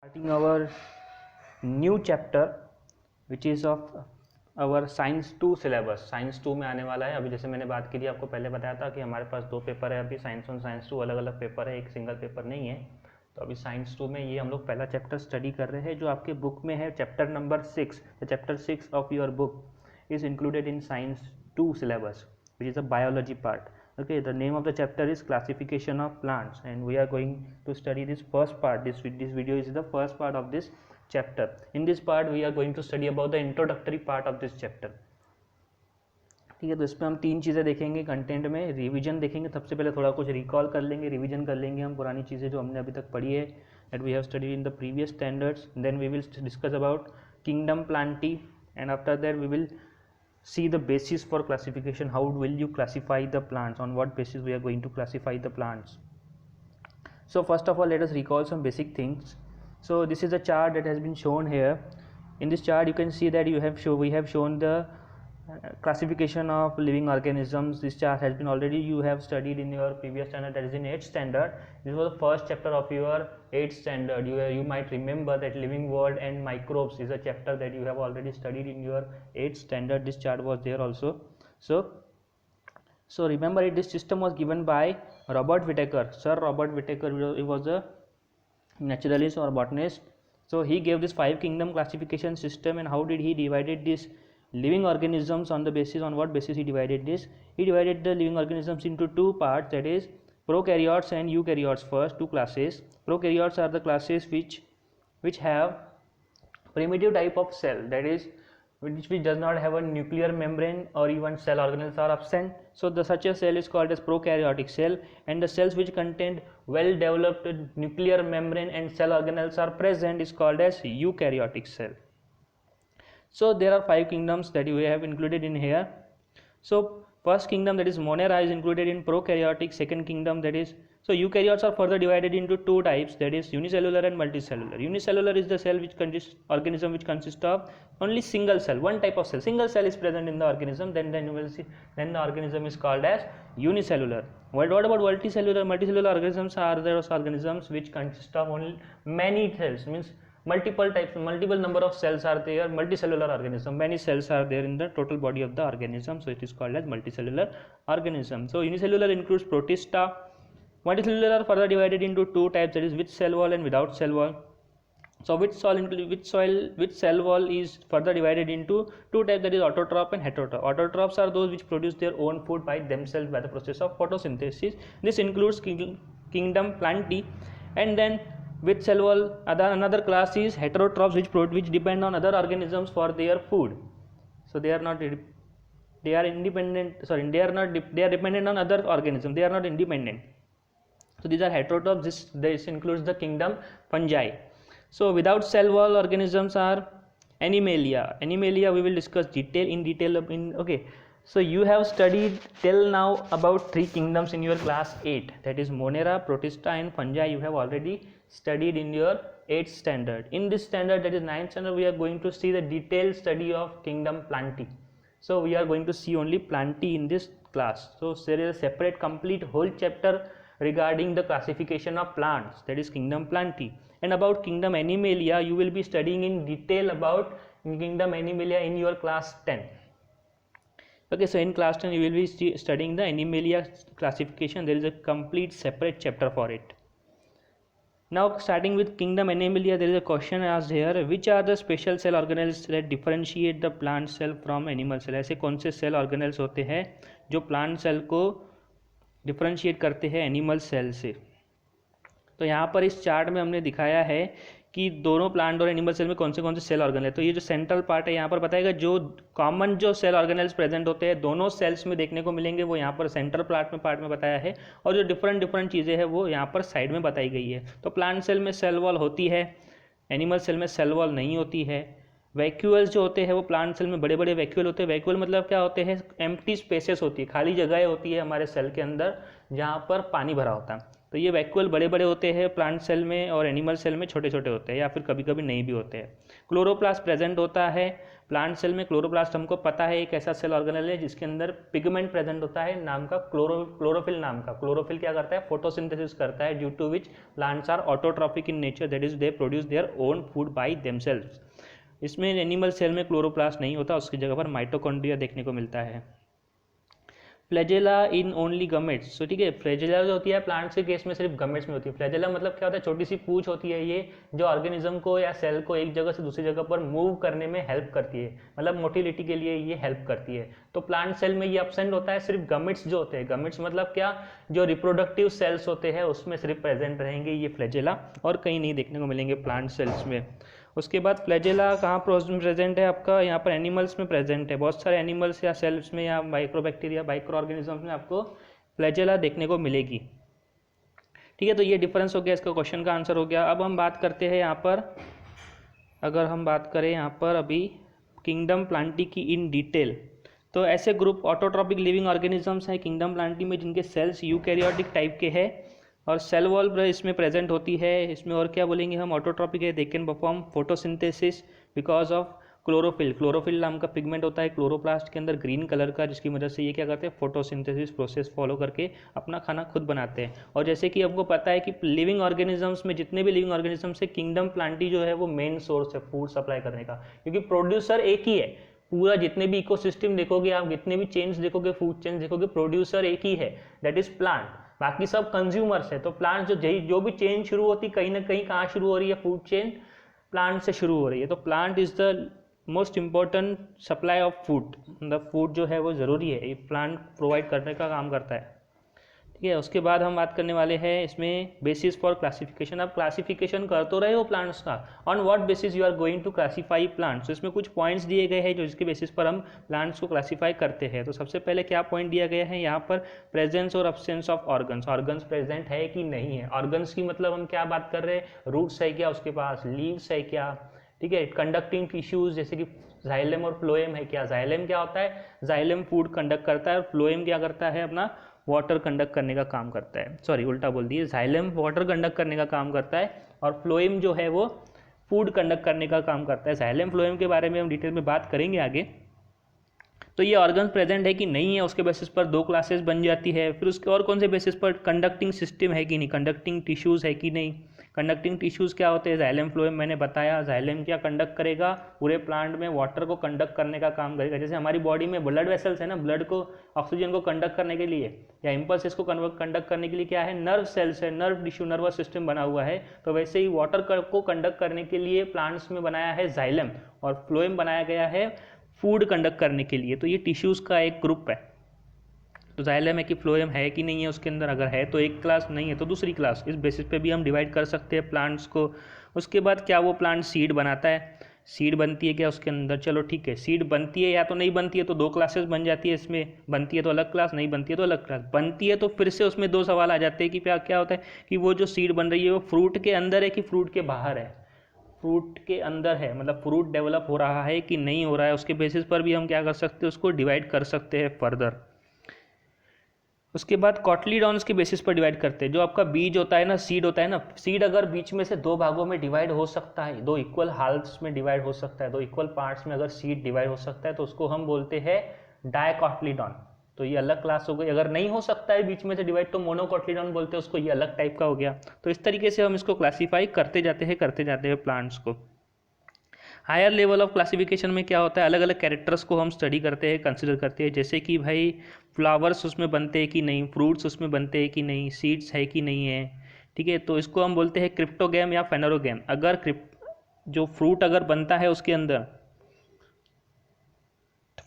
Starting our new chapter which is of our science 2 syllabus. Science 2 में आने वाला है। अभी जैसे मैंने बात की थी, आपको पहले बताया था कि हमारे पास दो पेपर है। अभी साइंस 1 साइंस 2 अलग अलग पेपर है, एक सिंगल पेपर नहीं है। तो अभी साइंस 2 में ये हम लोग पहला चैप्टर स्टडी कर रहे हैं जो आपके बुक में है, chapter number 6। The chapter 6 of your book is included in science 2 syllabus, which is a biology part. Okay, the name of the chapter is classification of plants, and we are going to study this first part. This video is the first part of this chapter. In this part we are going to study about the introductory part of this chapter. ठीक है, तो इसमें हम तीन चीज़ें देखेंगे content में। Revision देखेंगे, सबसे पहले थोड़ा कुछ रिकॉल कर लेंगे, रिवीजन कर लेंगे हम पुरानी चीज़ें जो हमने अभी तक पढ़ी है, that we have studied in the previous standards. Then we will discuss about kingdom Plantae, and after that we will see the basis for classification. How will you classify the plants, on what basis we are going to classify the plants. So first of all, let us recall some basic things. So this is a chart that has been shown here. In this chart you can see that we have shown the classification of living organisms. This chart has been already you have studied in your previous standard, that is in 8th standard. This was the first chapter of your 8th standard. You might remember that living world and microbes is a chapter that you have already studied in your 8th standard. This chart was there also. So remember it, this system was given by Robert Whittaker. Sir Robert Whittaker, he was a naturalist or botanist. So he gave this 5 kingdom classification system. And how did he divided this living organisms? On the basis, on what basis he divided this? He divided the living organisms into two parts, that is prokaryotes and eukaryotes. First, two classes. Prokaryotes are the classes which have primitive type of cell, that is which does not have a nuclear membrane or even cell organelles are absent. So such a cell is called as prokaryotic cell, and the cells which contain well developed nuclear membrane and cell organelles are present is called as eukaryotic cell. So there are 5 kingdoms that we have included in here. So first kingdom, that is Monera, is included in prokaryotic. Second kingdom, that is, so eukaryotes are further divided into two types, that is unicellular and multicellular. Unicellular is the cell which organism which consists of only single cell, one type of cell. Single cell is present in the organism, then you will see, then the organism is called as unicellular. What about multicellular? Multicellular organisms are those organisms which consist of only many cells, means multiple types, multiple number of cells are there. Multicellular organism, many cells are there in the total body of the organism, so it is called as multicellular organism. So unicellular includes protista. Multicellular are further divided into two types, that is with cell wall and without cell wall. So with cell wall is further divided into two types, that is autotroph and heterotroph. Autotrophs are those which produce their own food by themselves by the process of photosynthesis. This includes kingdom Plantae. And then with cell wall, another class is heterotrophs, which depend on other organisms for their food. So they are dependent on other organisms, they are not independent. So these are heterotrophs. This includes the kingdom Fungi. So without cell wall organisms are Animalia. Animalia we will discuss in detail okay. So you have studied till now about 3 kingdoms in your class 8, that is Monera, Protista and Fungi. You have already studied in your 8th standard. In this standard, that is 9th standard, we are going to see the detailed study of kingdom Plantae. So we are going to see only Plantae in this class. So there is a separate complete whole chapter regarding the classification of plants, that is kingdom Plantae. And about kingdom Animalia, you will be studying in detail about kingdom Animalia in your class 10. Okay, so in class 10 you will be studying the Animalia classification. There is a complete separate chapter for it. Now starting with kingdom Animalia, there is a question asked here, which are the special cell organelles that differentiate the plant cell from animal cell? ऐसे कौन से cell organelles होते हैं जो plant cell को differentiate करते हैं animal cell से? तो यहाँ पर इस चार्ट में हमने दिखाया है कि दोनों प्लांट और एनिमल सेल में कौन से सेल ऑर्गेनल है। तो ये जो सेंट्रल पार्ट है यहाँ पर बताएगा, जो कॉमन जो सेल ऑर्गेनल्स प्रेजेंट होते हैं दोनों सेल्स में देखने को मिलेंगे, वो यहाँ पर सेंट्रल पार्ट में बताया है, और जो डिफरेंट चीज़ें हैं वो यहाँ पर साइड में बताई गई है। तो प्लांट सेल में सेल वॉल होती है, एनिमल सेल में सेल वॉल नहीं होती है। वैक्यूल्स जो होते हैं वो प्लांट सेल में बड़े बड़े वैक्यूल होते हैं। वैक्यूल मतलब क्या होते हैं? एम्प्टी स्पेसेस होती है, खाली जगह होती है हमारे सेल के अंदर जहाँ पर पानी भरा होता है। तो ये वैक्यूल बड़े बड़े होते हैं प्लांट सेल में, और एनिमल सेल में छोटे छोटे होते हैं, या फिर कभी कभी नहीं भी होते हैं। क्लोरोप्लास्ट प्रेजेंट होता है प्लांट सेल में। क्लोरोप्लास्ट हमको पता है एक ऐसा सेल ऑर्गेनेल है जिसके अंदर पिगमेंट प्रेजेंट होता है नाम का, क्लोरोफिल नाम का। क्लोरोफिल क्या करता है? फोटोसिंथेसिस करता है, due to which plants are autotrophic in nature, that is they produce their own food by themselves. इसमें एनिमल सेल में क्लोरोप्लास्ट नहीं होता, उसकी जगह पर माइटोकॉन्ड्रिया देखने को मिलता है। फ्लैजेला इन ओनली गमेट्स, तो ठीक है, फ्लैजेला जो होती है प्लांट्स के केस में सिर्फ गमेट्स में होती है। फ्लैजेला मतलब क्या होता है? छोटी सी पूंछ होती है ये, जो ऑर्गेनिज्म को या सेल को एक जगह से दूसरी जगह पर मूव करने में हेल्प करती है, मतलब मोटिलिटी के लिए ये हेल्प करती है। तो प्लांट सेल में ये एब्सेंट होता है, सिर्फ गमेट्स जो होते हैं, गमेट्स मतलब क्या, जो रिप्रोडक्टिव सेल्स होते हैं उसमें सिर्फ प्रेजेंट रहेंगे ये फ्लैजेला, और कहीं नहीं देखने को मिलेंगे प्लांट सेल्स में। उसके बाद फ्लैजेला कहाँ प्रेजेंट है आपका? यहाँ पर एनिमल्स में प्रेजेंट है, बहुत सारे एनिमल्स या सेल्स में या माइक्रोबैक्टीरिया माइक्रो ऑर्गेनिजम्स में आपको फ्लैजेला देखने को मिलेगी। ठीक है, तो ये डिफरेंस हो गया, इसका क्वेश्चन का आंसर हो गया। अब हम बात करते हैं यहाँ पर, अगर हम बात करें यहाँ पर अभी किंगडम प्लांटी की इन डिटेल, तो ऐसे ग्रुप ऑटोट्रॉपिक लिविंग ऑर्गेनिजम्स हैं किंगडम प्लांटी में जिनके सेल्स यूकैरियोटिक टाइप के हैं और सेल वॉल इसमें प्रेजेंट होती है। इसमें और क्या बोलेंगे हम? ऑटोट्रॉपिक है, they can perform photosynthesis because of chlorophyll. Chlorophyll नाम का पिगमेंट होता है क्लोरोप्लास्ट के अंदर ग्रीन कलर का, जिसकी वजह से ये क्या करते हैं? फोटोसिंथेसिस प्रोसेस फॉलो करके अपना खाना खुद बनाते हैं। और जैसे कि हमको पता है कि लिविंग ऑर्गेनिजम्स में, जितने भी लिविंग ऑर्गेनिजम्स है, किंगडम प्लांटी जो है वो मेन सोर्स है फूड सप्लाई करने का, क्योंकि प्रोड्यूसर एक ही है। पूरा जितने भी इकोसिस्टम देखोगे आप, जितने भी चेन्स देखोगे, फूड चेन्स देखोगे, प्रोड्यूसर एक ही है, दैट इज प्लांट। बाकी सब कंज्यूमर्स है। तो प्लांट जो भी चेन शुरू होती है कहीं ना कहीं कहाँ शुरू हो रही है? फूड चेन प्लांट से शुरू हो रही है। तो plant is the most important supply of food, मतलब फूड जो है वो ज़रूरी है, ये प्लांट प्रोवाइड करने का काम करता है। ठीक है, उसके बाद हम बात करने वाले हैं इसमें बेसिस फॉर क्लासिफिकेशन। आप क्लासिफिकेशन कर तो रहे हो प्लांट्स का, on what basis you are going to classify plants. तो इसमें कुछ पॉइंट्स दिए गए हैं जो जिसके बेसिस पर हम प्लांट्स को क्लासीफाई करते हैं। तो सबसे पहले क्या पॉइंट दिया गया है यहाँ पर? प्रेजेंस और absence of organs. Organs present है कि नहीं है? ऑर्गन्स की मतलब हम क्या बात कर रहे हैं? रूट्स है क्या उसके पास? लीव्स है क्या? ठीक है, कंडक्टिंग टिश्यूज जैसे कि जाइलम और फ्लोएम है क्या? जाइलम क्या होता है? जाइलम फूड कंडक्ट करता है, और फ्लोएम क्या करता है? अपना वाटर कंडक्ट करने का काम करता है। सॉरी, उल्टा बोल दिए, जाइलम वाटर कंडक्ट करने का काम करता है और फ्लोएम जो है वो फूड कंडक्ट करने का काम करता है। जाइलम फ्लोएम के बारे में हम डिटेल में बात करेंगे आगे। तो ये ऑर्गन्स प्रेजेंट है कि नहीं है, उसके बेसिस पर दो क्लासेस बन जाती है। फिर उसके और कौन से बेसिस पर? कंडक्टिंग सिस्टम है कि नहीं, कंडक्टिंग टिश्यूज़ है कि नहीं। कंडक्टिंग टिश्यूज़ क्या होते हैं? जाइलम फ्लोएम मैंने बताया। जाइलम क्या कंडक्ट करेगा? पूरे प्लांट में वाटर को कंडक्ट करने का काम करेगा। जैसे हमारी बॉडी में ब्लड वेसल्स है ना, ब्लड को, ऑक्सीजन को कंडक्ट करने के लिए या इम्पल्सेस को कंडक्ट करने के लिए क्या है? नर्व सेल्स है, नर्व टिश्यू, नर्वस सिस्टम बना हुआ है। तो वैसे ही वाटर को कंडक्ट करने के लिए प्लांट्स में बनाया है जाइलम, और फ्लोएम बनाया गया है फूड कंडक्ट करने के लिए। तो ये टिश्यूज़ का एक ग्रुप है। तो जाइलम है कि फ्लोएम है कि नहीं है उसके अंदर, अगर है तो एक क्लास, नहीं है तो दूसरी क्लास। इस बेसिस पे भी हम डिवाइड कर सकते हैं प्लांट्स को। उसके बाद क्या वो प्लांट सीड बनाता है? सीड बनती है क्या उसके अंदर? चलो ठीक है, सीड बनती है या तो नहीं बनती है, तो दो क्लासेस बन जाती है इसमें। बनती है तो अलग क्लास, नहीं बनती है तो अलग क्लास। बनती है तो फिर से उसमें दो सवाल आ जाते हैं कि क्या होता है कि वो जो सीड बन रही है वो फ्रूट के अंदर है कि फ्रूट के बाहर है? फ्रूट के अंदर है, मतलब फ्रूट डेवलप हो रहा है कि नहीं हो रहा है, उसके बेसिस पर भी हम क्या कर सकते हैं? उसको डिवाइड कर सकते हैं फर्दर। उसके बाद कॉटलीडॉन्स के बेसिस पर डिवाइड करते हैं। जो आपका बीज होता है ना, सीड होता है ना, सीड अगर बीच में से दो भागों में डिवाइड हो सकता है, दो इक्वल हाल्फ्स में डिवाइड हो सकता है, दो इक्वल पार्ट्स में अगर सीड डिवाइड हो सकता है, तो उसको हम बोलते हैं डायकॉटलीडॉन। तो ये अलग क्लास हो गई। अगर नहीं हो सकता है बीच में से डिवाइड, तो मोनोकॉटलीडॉन बोलते हैं उसको, ये अलग टाइप का हो गया। तो इस तरीके से हम इसको क्लासीफाई करते जाते हैं प्लांट्स को। हायर लेवल ऑफ क्लासिफिकेशन में क्या होता है? अलग अलग कैरेक्टर्स को हम स्टडी करते हैं, कंसिडर करते हैं। जैसे कि भाई फ्लावर्स उसमें बनते हैं कि नहीं, फ्रूट्स उसमें बनते हैं कि नहीं, सीड्स है कि नहीं है। ठीक है, तो इसको हम बोलते हैं क्रिप्टोगैम या फेनोरोगैम। अगर जो फ्रूट अगर बनता है उसके अंदर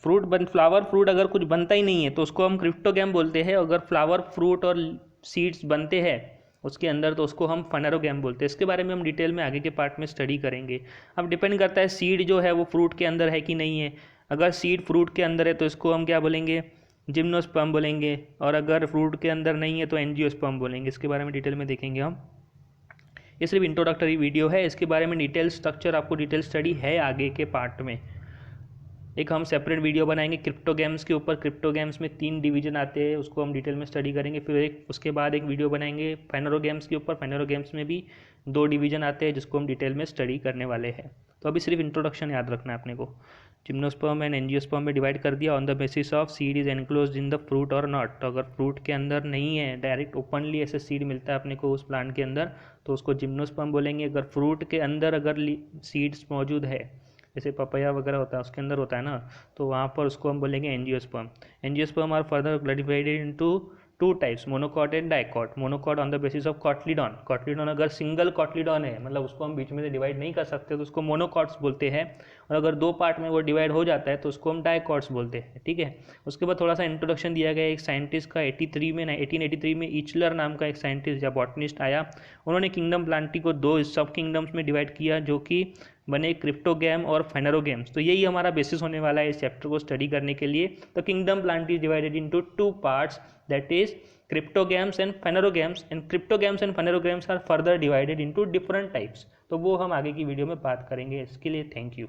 फ्लावर फ्रूट अगर कुछ बनता ही नहीं है तो उसको हम क्रिप्टोगैम बोलते हैं। अगर फ्लावर फ्रूट और सीड्स बनते हैं उसके अंदर तो उसको हम फेनोरोगैम बोलते हैं। इसके बारे में हम डिटेल में आगे के पार्ट में स्टडी करेंगे। अब डिपेंड करता है सीड जो है वो फ्रूट के अंदर है कि नहीं है। अगर सीड फ्रूट के अंदर है तो इसको हम क्या बोलेंगे? जिम्नोस्पर्म बोलेंगे। और अगर फ्रूट के अंदर नहीं है तो एंजियोस्पर्म बोलेंगे। इसके बारे में डिटेल में देखेंगे हम। ये सिर्फ इंट्रोडक्टरी वीडियो है, इसके बारे में डिटेल स्ट्रक्चर आपको डिटेल स्टडी है आगे के पार्ट में। एक हम सेपरेट वीडियो बनाएंगे क्रिप्टो गेम्स के ऊपर। क्रिप्टो गेम्स में 3 डिवीजन आते हैं, उसको हम डिटेल में स्टडी करेंगे। फिर उसके बाद एक वीडियो बनाएंगे फाइनेरो गेम्स के ऊपर। फाइनेरो गेम्स में भी 2 डिवीजन आते हैं जिसको हम डिटेल में स्टडी करने वाले हैं। तो अभी सिर्फ इंट्रोडक्शन याद रखना है अपने को। जिम्नोस्पर्म एंड एंजियोस्पर्म में डिवाइड कर दिया on the basis of seed is enclose in the fruit और नॉट। तो अगर फ्रूट के अंदर नहीं है, डायरेक्ट ओपनली ऐसे सीड मिलता है अपने को उस प्लांट के अंदर, तो उसको जिम्नोस्पर्म बोलेंगे। अगर फ्रूट के अंदर अगर सीड्स मौजूद है, जैसे पपैया वगैरह होता है उसके अंदर होता है ना, तो वहाँ पर उसको हम बोलेंगे angiosperm. Angiosperm are further divided into 2 types, monocot and dicot. Monocot on the basis of cotyledon. Cotyledon अगर सिंगल कॉटलीडॉन है, मतलब उसको हम बीच में से डिवाइड नहीं कर सकते, तो उसको मोनोकॉट्स बोलते हैं। और अगर 2 पार्ट में वो डिवाइड हो जाता है तो उसको हम डाइकॉट्स बोलते हैं, ठीक है। उसके बाद थोड़ा सा इंट्रोडक्शन दिया गया एक साइंटिस्ट का 1883 में ईचलर नाम का एक साइंटिस्ट या बॉटनिस्ट आया। उन्होंने किंगडम प्लांटी को 2 सब किंगडम्स में डिवाइड किया, जो कि बने क्रिप्टोगैम और फाइनेरोगैम्स। तो यही हमारा बेसिस होने वाला है इस चैप्टर को स्टडी करने के लिए। तो kingdom Plantae is divided into 2 parts, that is cryptogams and phanerogams, and cryptogams and phanerogams are further divided into different types। तो वो हम आगे की वीडियो में बात करेंगे। इसके लिए थैंक यू।